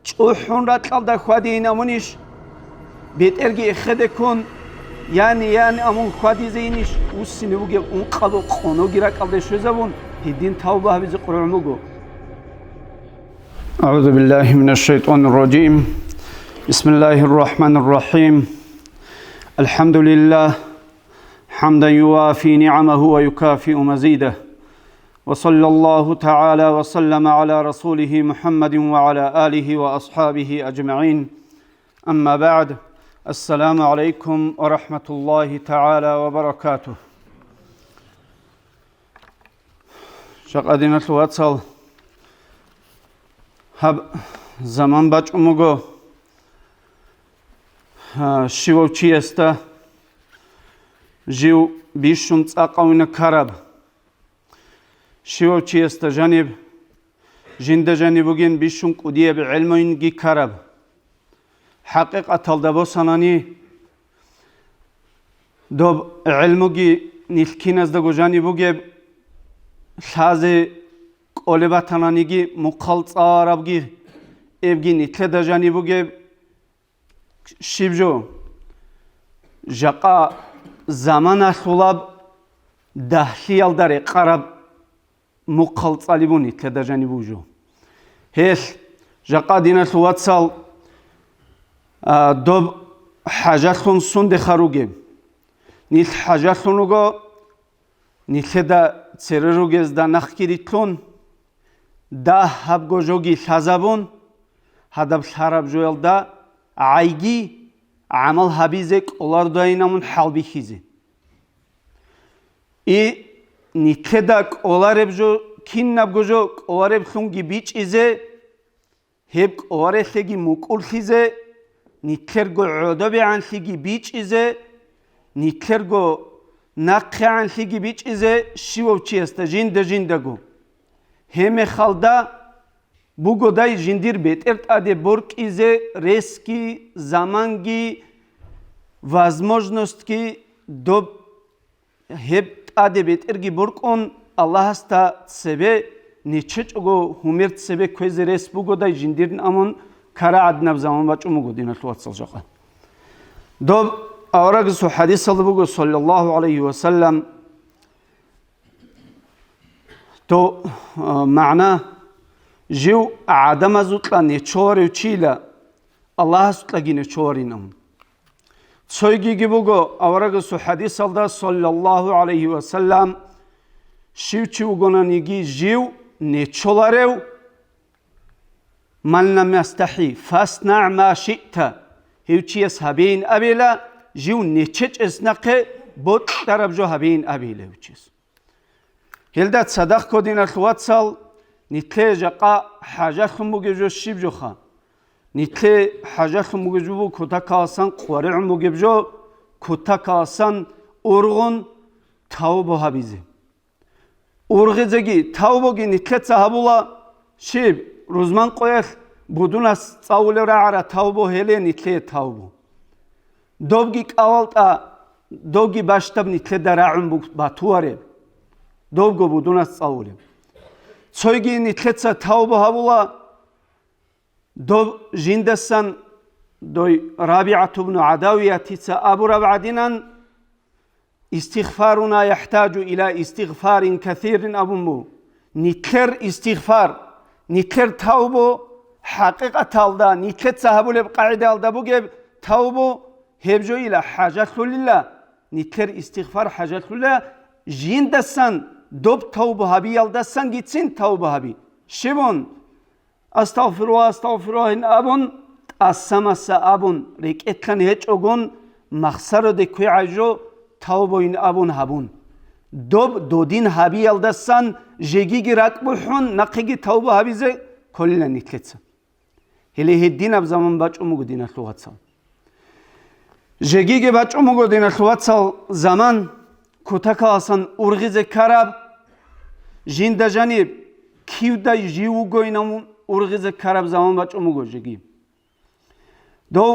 چوحون رات قلدا خودی نمونیش بیت ارگی خده کن یعنی امون خودی زینیش اوسینه بگه اون قلو قانو گیره قلده شو زبون هدین توبه هبیز قرآن مگو. أعوذ بالله من الشيطان الرجيم. بسم الله الرحمن الرحيم. الحمد لله حمدا يوافي نعمه ويكافئ مزيده، وصلى الله تعالى وسلم على رسوله محمد وعلى آله وأصحابه أجمعين. أما بعد، السلام عليكم ورحمة الله تعالى وبركاته. شقدنا الواتسال هب زمان باج امگو شیو چی است جیو بیشون تاقوین کرب شیو چی است جانب جند جانبوگین بیشون کدیه به علمینگی کرب حقیقت الدبو سنانی دو علموگی نیلکین از دو جانبوگی سازه قلبتانانیگی مقالط عربگی evgini tedajani buge şibjo jaqa zamana sulab dahhiyal dare qarab muqalt alibuni tedajani bujo hes jaqa dina suwatsal dob hajathun sunde kharuge nil hajathunugo nilda tsererugez da nakhkiritlun da habgojogi sazabun هذا بشرب جوال دا عايجي عمل هبيزك أولار داينامون حال بيخيزي نتلدك أولار بجو كين نبجو أولار بخونجي بيش إزه هبك أولار ثقي مقول خيزه نتلرجو عدبي عن ثقي بيش إزه نتلرجو نقي عن ثقي بيش إزه شو تشيستا جين دجو هم خالدا بوگودای جندیر بیت ارت آده برک ایزه ریسکی زمانگی возможность کی دو هب آده بیت ارگی برک اون الله هستا سبه نیچچ اگو همرت سبه کویز ریس بوگودای جندیرن امون کارا عدنب زمان باچ امو گودین الوات سلجاقه دو آورگسو حدیث صلی بوگو صلی الله علیه و سلم تو معنا جو عدم زوتلا نچوری چیلا الله زوتلا گی نچوری نم سویگی گیبوگو آورگسو حدیث الله صلی الله علیه و سلم شیو چیوگونا نیگی جو نچولارو من لم يستحي فاصنع ما شئت هیو چیس هبین ابیلا جو نچچ اسنقه بود درب جو هبین ابیلا هیو چیس هلدت صدق کدین الخوات سال نتله جاقا حاجه خموگه جو شیب جو خان نتله حاجه خموگه جو بو کتا کاسان قوارع موگه جو کتا کاسان ارغن تاو بو هبیزه ارغه زگی تاو بوگی نتله صحابولا شیب روزمان قویخ بودون از تاول رعره تاو بو هله نتله تاو بو دوگی کاولتا دوگی باشتب نتله درعم بو باتواره دوگو بودون از تاوله Soygi nitletsa taubu havula do jindesan doy Rabi'atu ibn Adawiyatitsa Abu Rab'adinan istiğfaruna yahtaju ila istiğfarin kathirin abummu nitler istiğfar nitler taubu haqiqat alda nitlet sahabul qaide alda bu geb taubu hebjo ila hajatulillah nitler istiğfar hajatulillah jindesan dob tavbu habi yaldasan gitsin tavbu habi. Şibun astağfirullahin abun assamasa abun reketlan hiç ogun maksaro de kuy ajo tavbuin abun habun. Dob dodin habi yaldasan jegi girak buhun naqigi tavbu habize kollen nitletsa. Hele heddin ab zaman baç umugu dina lugatsal. Jegi ge baç umugu dina lugatsal zaman kutaka asan urgize karab جنده جانب کیو دا جیو گوینم ارغز کرب زمان باچ امو گوجگی دو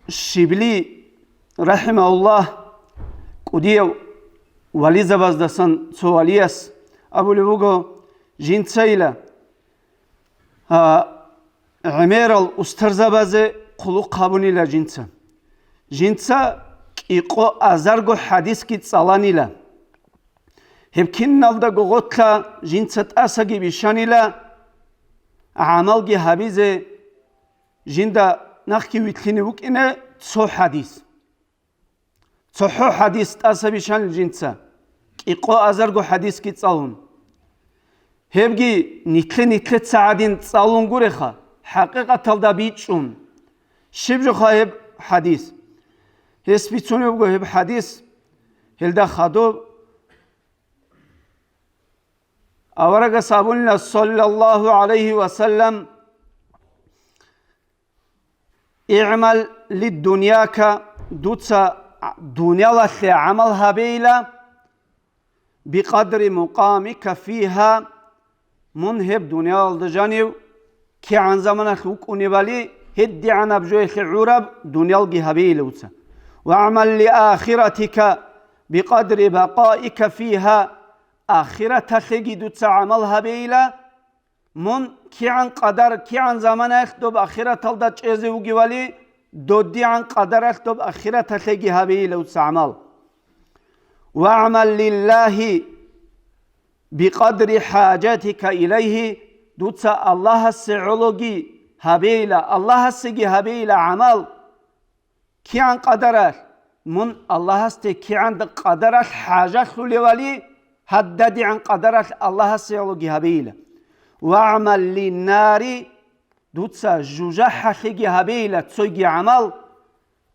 شبلی رحمه الله کدیو ولی زباز دستان سوالیس ابو لبوگو جند سایلا عميرال استرزبازه قلو قابونيلا جنسا جنسا إيقو أزارغو حديث كي تصالانيلا هبكين نالدا غوغوتلا جنسا تأساقي بشانيلا عمالغي حبيزه جندا نخكي ويتليني وكينه تصو حديث تصحو حديث تأسا بشان الجنسا إيقو أزارغو حديث كي تصالون هبجي نتلة ساعدين تصالون غوريخا حقيقة تلدا بيتشون شبجو خايب حديث هس بيتشون يبغو هب حديث هلدا خادوب أورق صابون صلى الله عليه وسلم اعمل للدنياك دوتسا دنيا لثي عملها بيلا بقدر مقامك فيها منهب دنيا الدجانيو كي عن زمن خوك ونبالي هدي عن أبجوه العرب دنيا الجهبيل وتسا وعمل لآخرتك بقدر بقائك فيها آخرة خجد تعملها بيلا من كي عن قدر كي عن زمن اخدب آخرة الدج ازو جوالي دودي عن قدر اخدب آخرة خجها بيلا وتعمل وعمل لله بقدر حاجاتك إليه دوتسا الله السعولوغي هبيلا الله السجي هبيلا عمل كي عن قدره من الله استي كي عن قدره حاجة لولي هددي عن قدره الله السعولوغي هبيلا وعمل للنار دوتسا جوجح خيجي هبيلا تسويجي عمل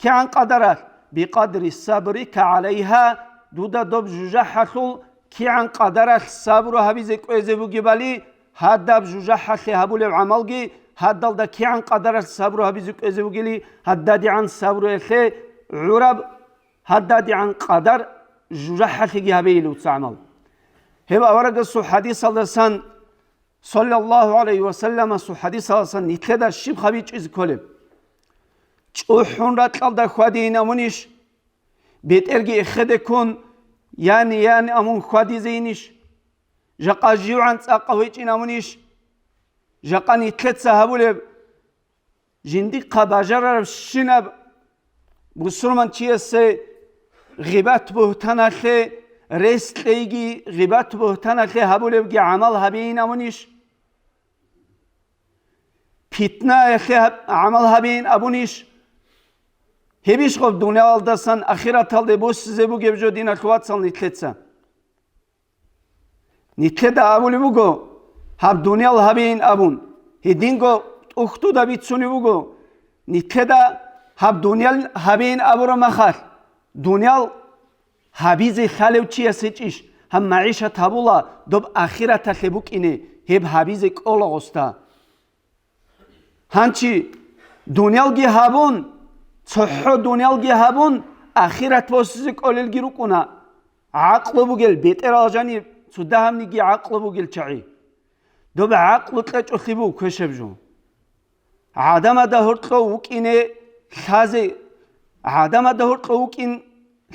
كي عن قدره بقدر صبرك عليها دودا دوب جوجح خل كي عن قدره الصبر هبيزك ويزبو جبالي هذا بجوجح خي هبول عملجي هذا دا كي عن قدر الصبر هبيزك ازوجلي هذا دي عن صبر خي عرب هذا دي عن قدر جوجح خي هبيلو تعمل هبا ورق السو حديث صلى الله عليه وسلم سو حديث صلى نتلدا الشيب خبيج از كولب چوحون راتل دا خادينا منيش بيت ارجي خدكون يعني امون خادي زينش جاقا جيو عن تاقويج منيش جاقا نتلت سهبولب جندي قباجر الشنب بسرمان چيسي غيبات بهتانا خي ريست ليجي غيبات بهتانا خي هبولب جي عمل هبين منيش فتنة خي عمل هبين ابونيش هبيش خب دنيا الدسان اخيرا تالده بوس زبو جبجو دين اخوات سال نتلتسا نتلدا ابولي بوغو هب دنيا الهبين ابون هدينغو اختو دا بيتسوني بوغو نتلدا هب دنيا الهبين ابورو مخار دنيا هبيزي خالو چيه سيچيش هم معيشة تابولا دوب اخيرا تخبوك اني هب هبيزي قولا غستا هنچي دنيا الگي هبون صحو دنيا الگي هبون اخيرت واسزي قولل گيرو كنا عقل بوغل بيتر آجاني سودهم نيجي عقل بوغل چعي دوب عقل تلچ اخيبو كشبجو عدم دهورتلو وكيني خازي عدم دهورتلو وكين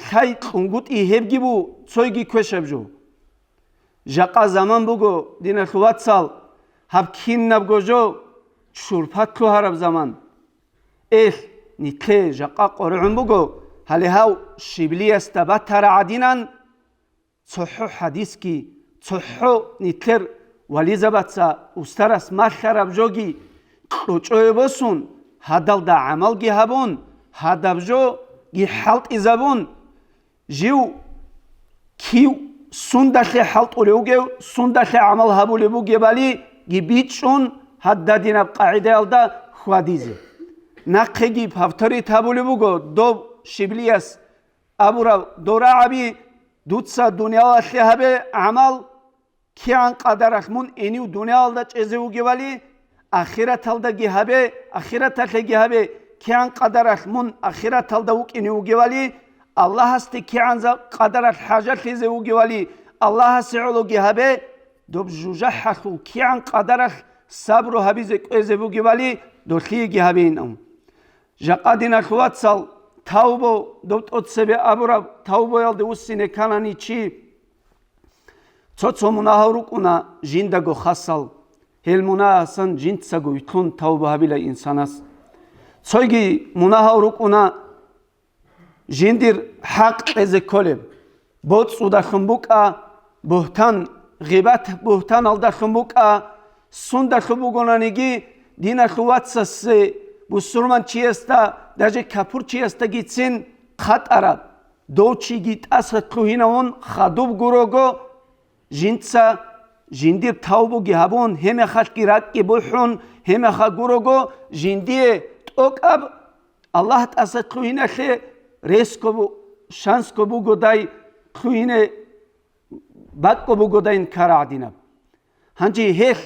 خاي قنگوت ايهب گيبو سويگي كشبجو جاقا زمان بوغو دين الخوات سال هب كين نبگو جو شورپت لو هرب زمان نتلي جاقا قرعن بوغو هل هاو شبلي استبات ترعدينان صحو حديث كي صحو نتلر ولي زباتسا استرس مخرب جوغي قلوچوي بسون هدل دا عمل جي هبون هدب جو جي حلط ازابون جيو كيو سندخي حلط وليوغيو سندخي عمل هبو لبوغي بالي جي بيتشون هددين بقاعدة يلدا خواديزي نقيجي بهفتري تابولي بوغو دو شبليس أبورا دورا عبي دوتسا دنيا الخيهبه عمل كي عن قدرك من إنيو دنيا الدج ازوغي والي آخرت الدا جهبه آخرت الخيهبه كي عن قدرك من آخرت الدوك إنيوغي والي الله هست كي عن قدرك حاجات ازوغي والي الله سعلو جهبه دوب جوجحخو كي عن قدرك صبرو هبيزك ازوغي والي دولخي جهبين جاقادين اخوات سال تاوبو دوت اتسبه ابورا تاوبو يلده وسينه كاناني چي چوچو مناهرو كنا جيندگو خاصل هل مناهسن جنت سگو يتخون توبه بلا إنساناس صيغي مناهورك أنا جندير حق از كلب بود سودا خنبوكا بهتان غيبات بهتان الدا خنبوكا سوندا خنبوكونانيگي دينا خوات سس بسرمان چيستا داجه كپور چيستا گيتسين خط عرب دو چي گيت اس خوهينون خدوب گروگو جنتسا جندير توبو گهبون هم خلقي راكي بوحون هم خا گروگو جندي توكب الله تاسا خوهينه خي ريسكو بو شانسكو بو گوداي خوهينه باكو بو گوداين كار عدينب هنجي هيخ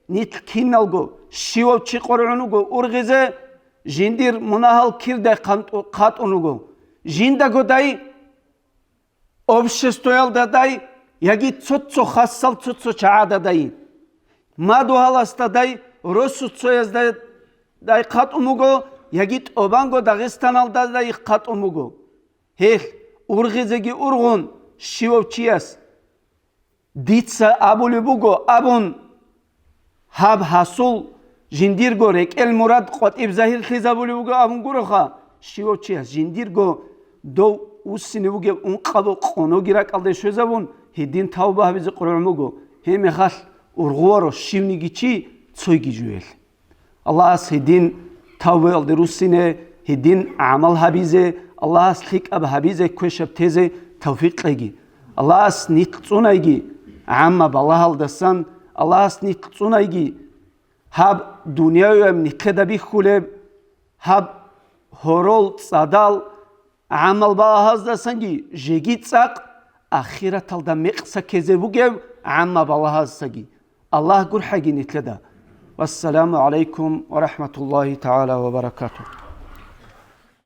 نيت كينالگو شيو چي قرعنوگو ارغزه جندير مناهل كيرده قاتونوگو جندا گوداي обществоял дадай яги цоцо хассал цоцо чаада дай маду халаста дай росуцояз дай қатумуго яги обанго дагестанал дай қатумуго хех ургизеги ургун шивовчияс дитса абулубуго абун хаб хасул жиндирго рекел мурад қотиб захир хизабулубуго абун гуроха шивовчияс жиндирго до усинуге унқабо қоногира қалде шозабун هدين توبه بيز قرعموجو هم خال ورغورو شيونيجي تسويجي جويل الله اس هدين توبه الدروسينه هدين عمل هبيزه الله اس خيك اب هبيزه كوشب تيزه توفيق لغي الله اس نيتصونايجي عما بالله الدسان الله اس نيتصونايجي هاب دنيا يم نكدبي خولب هاب هورول صدال عمل بالله الدسانجي جيجيتساق آخرة تلدا مقصة كذبوجب عما بالله السجي الله قر حاجي نتلدا والسلام عليكم ورحمة الله تعالى وبركاته.